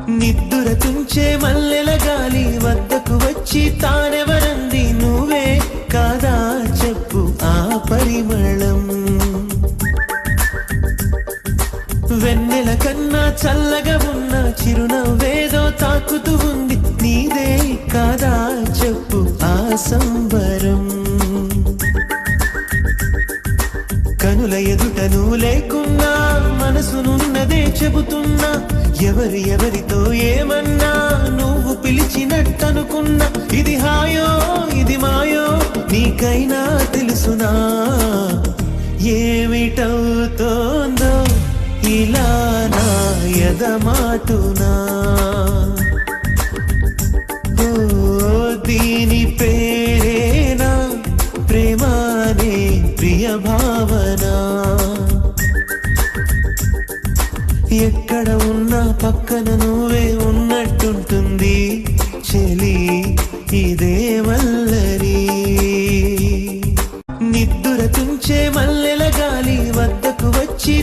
నిద్దుర తుంచే మల్లెల గాలి వద్దకు వచ్చి తానెవరంది నువ్వే కాదా చెప్పు ఆ పరిమళం వెన్నెల కన్నా చల్లగా ఉన్న చిరునవ్వేదో తాకుతూ ఉంది నీదే కాదా చెప్పు ఆ సంబరం కనుల ఎదుట నువ్వు లేకున్నా మనసునున్నదే చెబుతున్నా ఎవరితో ఏమన్నా నువ్వు పిలిచినట్టనుకున్నా ఇది హాయో ఇది మాయో నీకైనా తెలుసునా ఏమిటవుతోందో ఇలా నా ఎదమాటునా దీని పేరేనా ప్రేమానే ప్రియ భావన ఎక్కడ ఉన్నా పక్కన నువ్వే ఉన్నట్టుంటుంది చెలి ఇదే వల్లరి నిద్దుర తుంచే మల్లెల గాలి వద్దకు వచ్చి